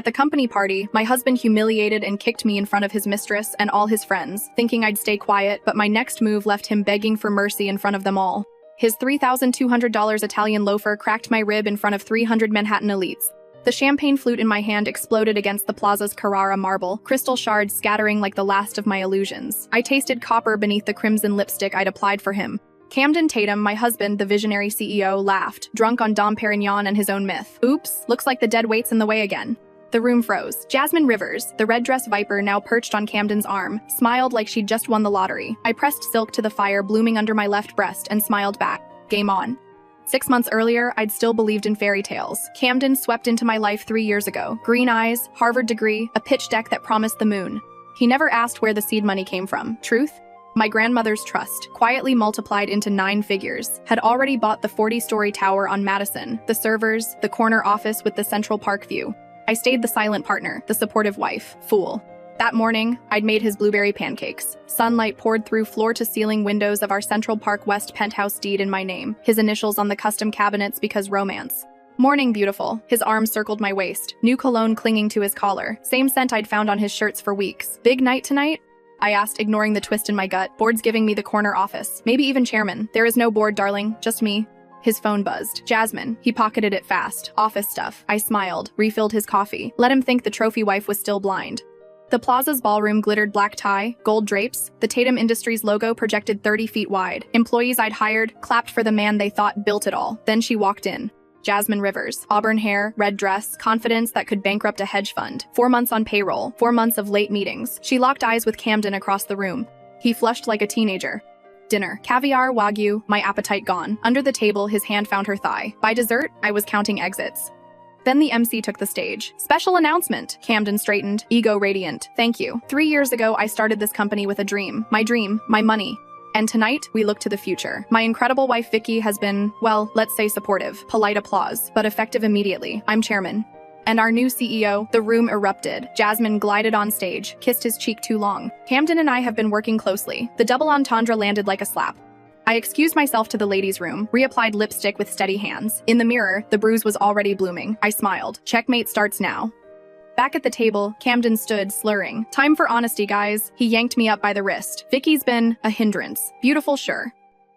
At the company party, my husband humiliated and kicked me in front of his mistress and all his friends, thinking I'd stay quiet, but my next move left him begging for mercy in front of them all. His $3,200 Italian loafer cracked my rib in front of 300 Manhattan elites. The champagne flute in my hand exploded against the plaza's Carrara marble, crystal shards scattering like the last of my illusions. I tasted copper beneath the crimson lipstick I'd applied for him. Camden Tatum, my husband, the visionary CEO, laughed, drunk on Dom Perignon and his own myth. Oops, looks like the dead weight's in the way again. The room froze. Jasmine Rivers, the red dress viper now perched on Camden's arm, smiled like she'd just won the lottery. I pressed silk to the fire blooming under my left breast and smiled back. Game on. 6 months earlier, I'd still believed in fairy tales. Camden swept into my life 3 years ago. Green eyes, Harvard degree, a pitch deck that promised the moon. He never asked where the seed money came from. Truth? My grandmother's trust, quietly multiplied into 9 figures, had already bought the 40-story tower on Madison, the servers, the corner office with the Central Park view. I stayed the silent partner, the supportive wife. Fool. That morning, I'd made his blueberry pancakes. Sunlight poured through floor-to-ceiling windows of our Central Park West penthouse deed in my name, his initials on the custom cabinets because romance. Morning beautiful, his arms circled my waist, new cologne clinging to his collar, same scent I'd found on his shirts for weeks. Big night tonight? I asked, ignoring the twist in my gut. Board's giving me the corner office. Maybe even chairman. There is no board, darling, just me. His phone buzzed. Jasmine. He pocketed it fast. Office stuff. I smiled, refilled his coffee. Let him think the trophy wife was still blind. The plaza's ballroom glittered black tie, gold drapes. The Tatum Industries logo projected 30 feet wide. Employees I'd hired clapped for the man they thought built it all. Then she walked in. Jasmine Rivers. Auburn hair, red dress, confidence that could bankrupt a hedge fund. 4 months on payroll, 4 months of late meetings. She locked eyes with Camden across the room. He flushed like a teenager. Dinner. Caviar, wagyu, my appetite gone. Under the table, his hand found her thigh. By dessert, I was counting exits. Then the MC took the stage. Special announcement. Camden straightened, ego radiant. Thank you. 3 years ago, I started this company with a dream, my money. And tonight, we look to the future. My incredible wife Vicky has been, well, let's say supportive. Polite applause, but effective immediately. I'm chairman. And our new CEO, the room erupted. Jasmine glided on stage, kissed his cheek too long. Camden and I have been working closely. The double entendre landed like a slap. I excused myself to the ladies' room, reapplied lipstick with steady hands. In the mirror, the bruise was already blooming. I smiled. Checkmate starts now. Back at the table, Camden stood, slurring. Time for honesty, guys. He yanked me up by the wrist. Vicky's been a hindrance. Beautiful, sure.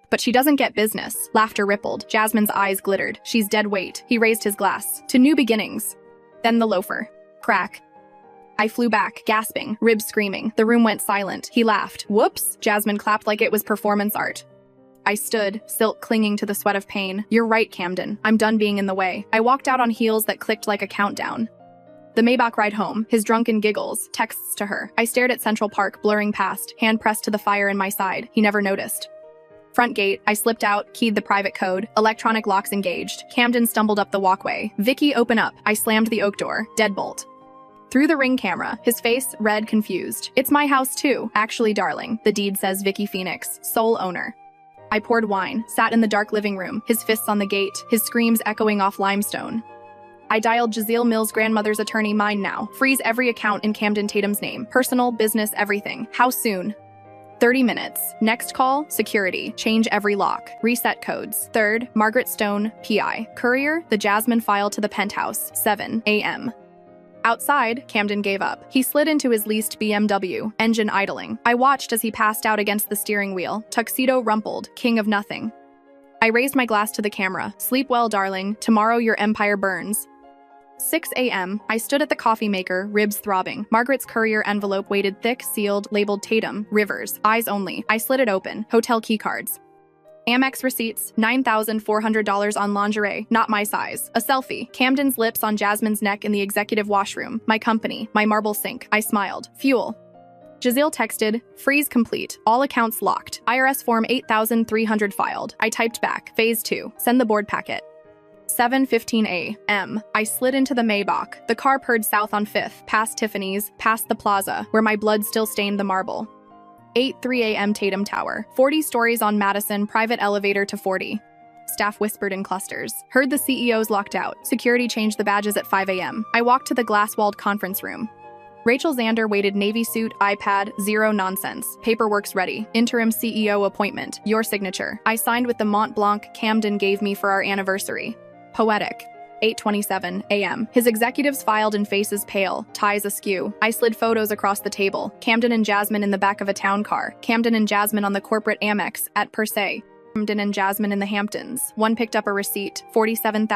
But she doesn't get business. Laughter rippled. Jasmine's eyes glittered. She's dead weight. He raised his glass. To new beginnings. Then the loafer. Crack. I flew back, gasping, ribs screaming. The room went silent. He laughed. Whoops. Jasmine clapped like it was performance art. I stood, silk clinging to the sweat of pain. You're right, Camden. I'm done being in the way. I walked out on heels that clicked like a countdown. The Maybach ride home, his drunken giggles, texts to her. I stared at Central Park, blurring past, hand pressed to the fire in my side. He never noticed. Front gate, I slipped out, keyed the private code. Electronic locks engaged. Camden stumbled up the walkway. Vicky, open up. I slammed the oak door. Deadbolt. Through the ring camera, his face, red, confused. It's my house too. Actually, darling, the deed says Vicky Phoenix, sole owner. I poured wine, sat in the dark living room, his fists on the gate, his screams echoing off limestone. I dialed Giselle Mills' grandmother's attorney, mine now. Freeze every account in Camden Tatum's name. Personal, business, everything. How soon? 30 minutes. Next call, security. Change every lock. Reset codes. Third, Margaret Stone, PI. Courier, the Jasmine file to the penthouse. 7 a.m. Outside, Camden gave up. He slid into his leased BMW, engine idling. I watched as he passed out against the steering wheel, tuxedo rumpled, king of nothing. I raised my glass to the camera. Sleep well, darling. Tomorrow your empire burns. 6 a.m. I stood at the coffee maker, ribs throbbing. Margaret's courier envelope weighted thick, sealed, labeled Tatum, Rivers, eyes only. I slid it open. Hotel keycards. Amex receipts, $9,400 on lingerie, not my size. A selfie. Camden's lips on Jasmine's neck in the executive washroom. My company, my marble sink. I smiled. Fuel. Giselle texted, freeze complete. All accounts locked. IRS form 8300 filed. I typed back. Phase 2. Send the board packet. 7:15 a.m. I slid into the Maybach. The car purred south on 5th, past Tiffany's, past the plaza, where my blood still stained the marble. 8:03 a.m. Tatum Tower. 40 stories on Madison, private elevator to 40. Staff whispered in clusters. Heard the CEOs locked out. Security changed the badges at 5 a.m. I walked to the glass-walled conference room. Rachel Zander waited, navy suit, iPad, zero nonsense. Paperwork's ready. Interim CEO appointment. Your signature. I signed with the Mont Blanc Camden gave me for our anniversary. Poetic. 8:27 a.m. His executives filed and faces pale, ties askew. I slid photos across the table. Camden and Jasmine in the back of a town car. Camden and Jasmine on the corporate Amex at Per Se. Camden and Jasmine in the Hamptons. One picked up a receipt, $47,000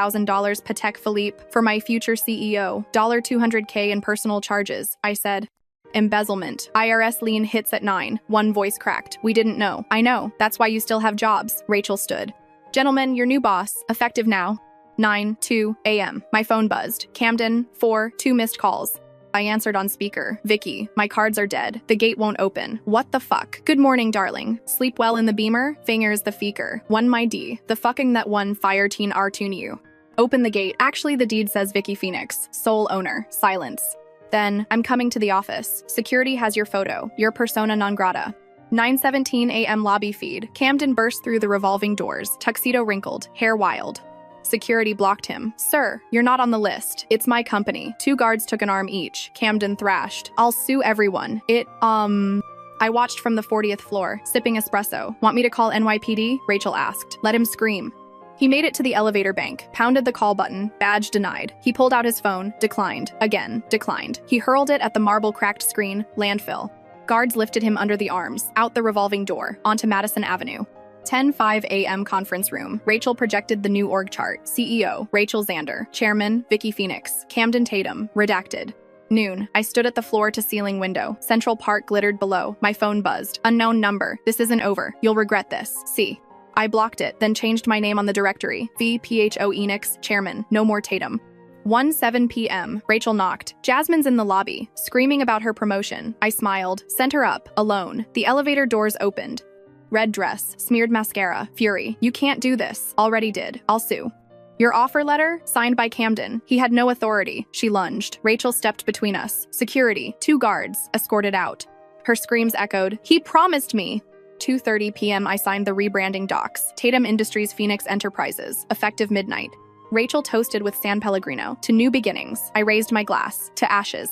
Patek Philippe, for my future CEO, $200K in personal charges, I said. Embezzlement. IRS lien hits at 9. One voice cracked. We didn't know. I know. That's why you still have jobs. Rachel stood. Gentlemen, your new boss. Effective now. 9:02 a.m. My phone buzzed. Camden, 2 missed calls. I answered on speaker. Vicky, my cards are dead. The gate won't open. What the fuck? Good morning, darling. Sleep well in the Beamer? Fingers the feaker. One my D. The fucking that one fire teen R-tune you. Open the gate. Actually, the deed says Vicky Phoenix. Sole owner. Silence. Then, I'm coming to the office. Security has your photo. Your persona non grata. 9:17 a.m. lobby feed. Camden burst through the revolving doors. Tuxedo wrinkled. Hair wild. Security blocked him. Sir, you're not on the list. It's my company. 2 guards took an arm each. Camden thrashed. I'll sue everyone. I watched from the 40th floor, sipping espresso. Want me to call NYPD? Rachel asked. Let him scream. He made it to the elevator bank, pounded the call button, badge denied. He pulled out his phone, declined. Again, declined. He hurled it at the marble-cracked screen, landfill. Guards lifted him under the arms, out the revolving door, onto Madison Avenue. 10:05 a.m. conference room. Rachel projected the new org chart. CEO, Rachel Zander. Chairman, Vicky Phoenix. Camden Tatum. Redacted. Noon. I stood at the floor-to-ceiling window. Central Park glittered below. My phone buzzed. Unknown number. This isn't over. You'll regret this. See. I blocked it, then changed my name on the directory. VPHO Enix, Chairman. No more Tatum. 1:07 p.m. Rachel knocked. Jasmine's in the lobby, screaming about her promotion. I smiled. Sent her up, alone. The elevator doors opened. Red dress, smeared mascara, fury. You can't do this. Already did. I'll sue. Your offer letter? Signed by Camden. He had no authority. She lunged. Rachel stepped between us. Security. 2 guards. Escorted out. Her screams echoed. He promised me. 2:30 p.m. I signed the rebranding docs. Tatum Industries Phoenix Enterprises. Effective midnight. Rachel toasted with San Pellegrino. To new beginnings. I raised my glass. To ashes.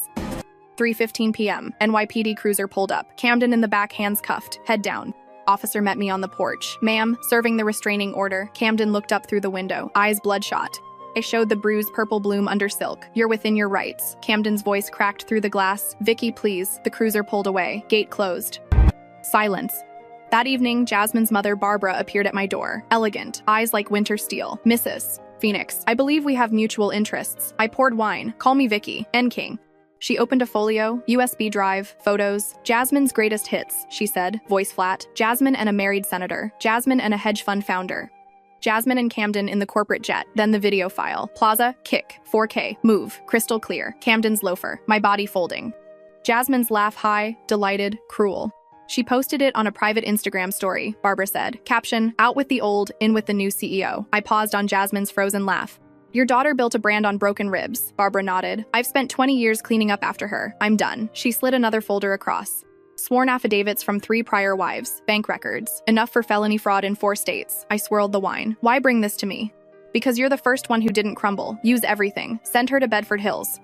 3:15 p.m. NYPD cruiser pulled up. Camden in the back, hands cuffed. Head down. Officer met me on the porch. Ma'am, serving the restraining order. Camden looked up through the window, eyes bloodshot. I showed the bruised purple bloom under silk. You're within your rights. Camden's voice cracked through the glass. Vicky, please. The cruiser pulled away. Gate closed. Silence. That evening, Jasmine's mother, Barbara, appeared at my door. Elegant, eyes like winter steel. Mrs. Phoenix, I believe we have mutual interests. I poured wine. Call me Vicky. N King. She opened a folio, USB drive, photos. Jasmine's greatest hits, she said, voice flat. Jasmine and a married senator. Jasmine and a hedge fund founder. Jasmine and Camden in the corporate jet, then the video file. Plaza, kick, 4K, move, crystal clear. Camden's loafer, my body folding. Jasmine's laugh high, delighted, cruel. She posted it on a private Instagram story, Barbara said. Caption, out with the old, in with the new CEO. I paused on Jasmine's frozen laugh. Your daughter built a brand on broken ribs, Barbara nodded. I've spent 20 years cleaning up after her. I'm done. She slid another folder across. Sworn affidavits from 3 prior wives, bank records, enough for felony fraud in 4 states. I swirled the wine. Why bring this to me? Because you're the first one who didn't crumble. Use everything. Send her to Bedford Hills.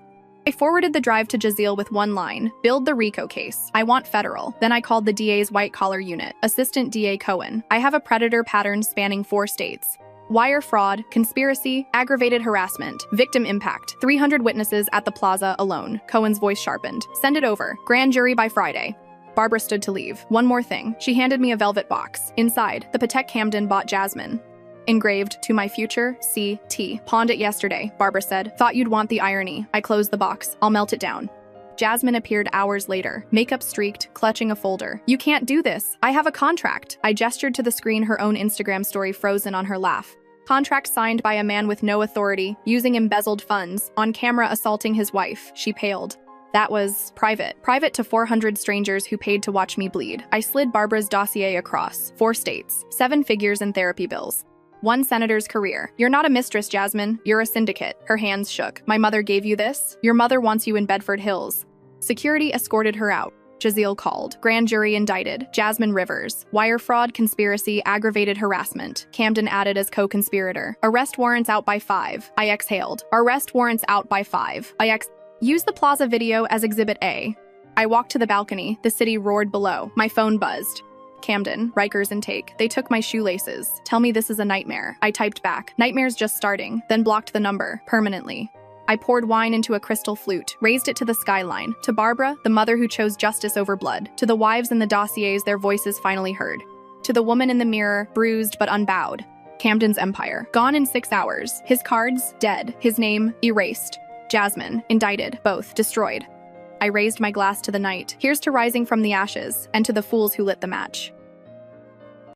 I forwarded the drive to Jazeel with one line. Build the RICO case. I want federal. Then I called the DA's white-collar unit. Assistant DA Cohen. I have a predator pattern spanning 4 states. Wire fraud, conspiracy, aggravated harassment, victim impact. 300 witnesses at the plaza alone. Cohen's voice sharpened. Send it over. Grand jury by Friday. Barbara stood to leave. One more thing. She handed me a velvet box. Inside, the Patek Camden bought Jasmine. Engraved, to my future, C.T. Pawned it yesterday, Barbara said. Thought you'd want the irony. I closed the box. I'll melt it down. Jasmine appeared hours later, makeup streaked, clutching a folder. You can't do this. I have a contract. I gestured to the screen, her own Instagram story frozen on her laugh. Contract signed by a man with no authority, using embezzled funds, on camera assaulting his wife. She paled. That was private. Private to 400 strangers who paid to watch me bleed. I slid Barbara's dossier across. 4 states. 7 figures in therapy bills. 1 senator's career. You're not a mistress, Jasmine. You're a syndicate. Her hands shook. My mother gave you this? Your mother wants you in Bedford Hills. Security escorted her out. Jazeel called. Grand jury indicted. Jasmine Rivers. Wire fraud, conspiracy, aggravated harassment. Camden added as co-conspirator. Arrest warrants out by 5. I exhaled. Arrest warrants out by 5. Use the plaza video as Exhibit A. I walked to the balcony. The city roared below. My phone buzzed. Camden, Rikers intake. They took my shoelaces. Tell me this is a nightmare. I typed back. Nightmare's just starting. Then blocked the number. Permanently. I poured wine into a crystal flute, raised it to the skyline. To Barbara, the mother who chose justice over blood. To the wives in the dossiers, their voices finally heard. To the woman in the mirror, bruised but unbowed. Camden's empire. Gone in 6 hours. His cards, dead. His name, erased. Jasmine, indicted. Both, destroyed. I raised my glass to the night. Here's to rising from the ashes, and to the fools who lit the match.